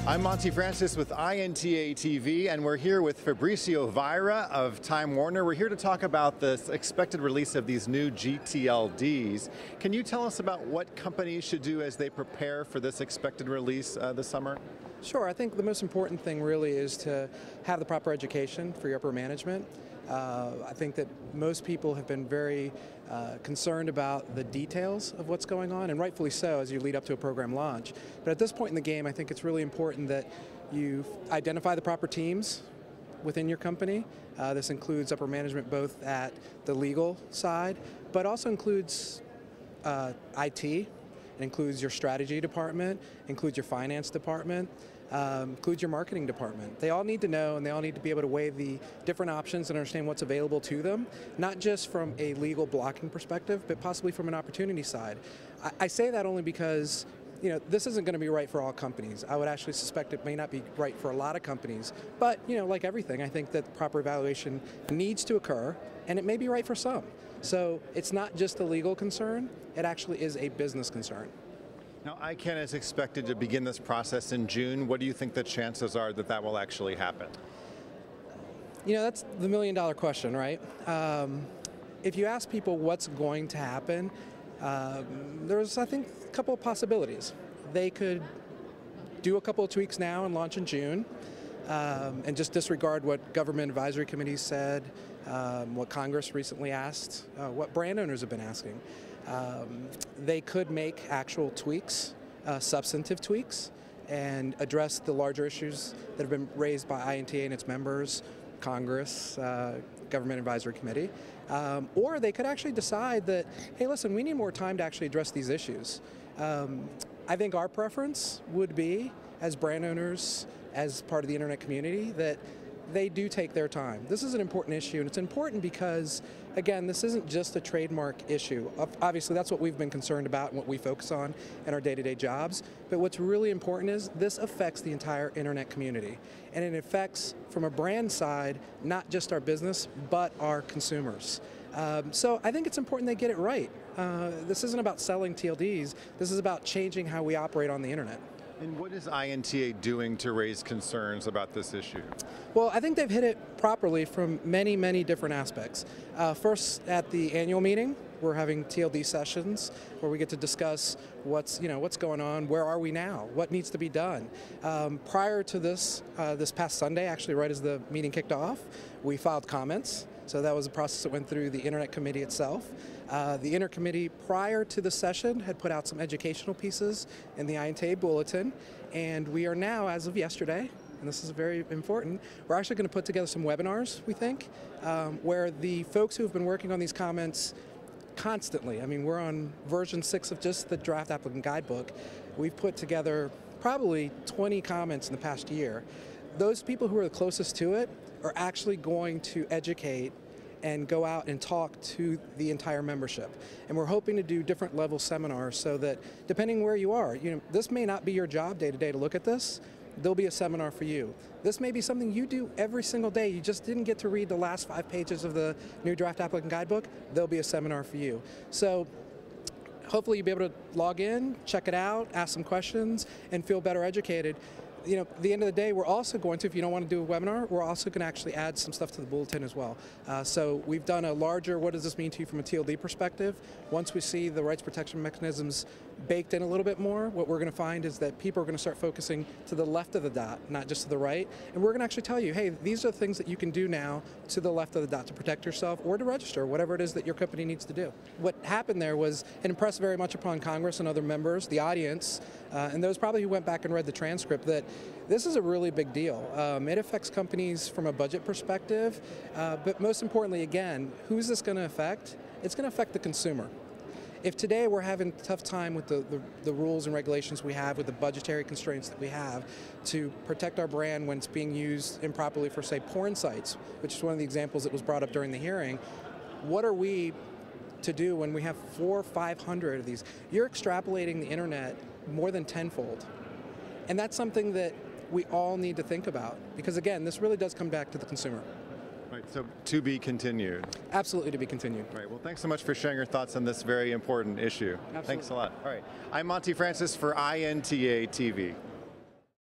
I'm Monty Francis with INTA TV, and we're here with Fabricio Vayre of Time Warner. We're here to talk about the expected release of these new gTLDs. Can you tell us about what companies should do as they prepare for this expected release this summer? Sure. I think the most important thing really is to have the proper education for your upper management. I think that most people have been very concerned about the details of what's going on, and rightfully so as you lead up to a program launch. But at this point in the game, I think it's really important that you identify the proper teams within your company. This includes upper management both at the legal side, but also includes IT. It includes your strategy department, includes your finance department, includes your marketing department. They all need to know, and they all need to be able to weigh the different options and understand what's available to them, not just from a legal blocking perspective, but possibly from an opportunity side. I say that only because this isn't going to be right for all companies. I would actually suspect it may not be right for a lot of companies. But like everything, I think that proper evaluation needs to occur, and it may be right for some. So it's not just a legal concern, it actually is a business concern. Now, ICANN is expected to begin this process in June. What do you think the chances are that that will actually happen? That's the million-dollar question, right? If you ask people what's going to happen, there's, I think, a couple of possibilities. They could do a couple of tweaks now and launch in June, and just disregard what government advisory committees said, what Congress recently asked, what brand owners have been asking. They could make actual tweaks, substantive tweaks, and address the larger issues that have been raised by INTA and its members, Congress, Government Advisory Committee. Or they could actually decide that, hey, listen, we need more time to actually address these issues. I think our preference would be, as brand owners, as part of the internet community, that they do take their time. This is an important issue, and it's important because, again, this isn't just a trademark issue. Obviously, that's what we've been concerned about and what we focus on in our day-to-day jobs. But what's really important is this affects the entire internet community. And it affects, from a brand side, not just our business, but our consumers. So I think it's important they get it right. This isn't about selling TLDs. This is about changing how we operate on the internet. And what is INTA doing to raise concerns about this issue? Well, I think they've hit it properly from many, many different aspects. First, at the annual meeting, we're having TLD sessions where we get to discuss what's going on, where are we now, what needs to be done. Prior to this past Sunday, actually right as the meeting kicked off, we filed comments. So that was a process that went through the Internet Committee itself. The Intercommittee, prior to the session, had put out some educational pieces in the INTA bulletin, and we are now, as of yesterday, and this is very important, we're actually going to put together some webinars, we think, where the folks who have been working on these comments constantly, I mean, we're on version 6 of just the draft applicant guidebook. We've put together probably 20 comments in the past year. Those people who are the closest to it are actually going to educate and go out and talk to the entire membership. And we're hoping to do different level seminars so that, depending where you are, this may not be your job day to day to look at this. There'll be a seminar for you. This may be something you do every single day. You just didn't get to read the last 5 pages of the new draft applicant guidebook. There'll be a seminar for you. So hopefully you'll be able to log in, check it out, ask some questions, and feel better educated. At the end of the day, we're also going to, if you don't want to do a webinar, we're also going to actually add some stuff to the bulletin as well. So we've done a larger, what does this mean to you from a TLD perspective? Once we see the rights protection mechanisms baked in a little bit more, what we're going to find is that people are going to start focusing to the left of the dot, not just to the right. And we're going to actually tell you, hey, these are the things that you can do now to the left of the dot to protect yourself or to register, whatever it is that your company needs to do. What happened there was it impressed very much upon Congress and other members, the audience, and those probably who went back and read the transcript, that this is a really big deal. It affects companies from a budget perspective, but most importantly, again, who's this going to affect? It's going to affect the consumer. If today we're having a tough time with the rules and regulations we have, with the budgetary constraints that we have to protect our brand when it's being used improperly for, say, porn sites, which is one of the examples that was brought up during the hearing, what are we to do when we have 400 or 500 of these? You're extrapolating the internet more than tenfold. And that's something that we all need to think about, because again, this really does come back to the consumer. Right, so to be continued. Absolutely to be continued. Right, well, thanks so much for sharing your thoughts on this very important issue. Absolutely. Thanks a lot. All right, I'm Monty Francis for INTA TV.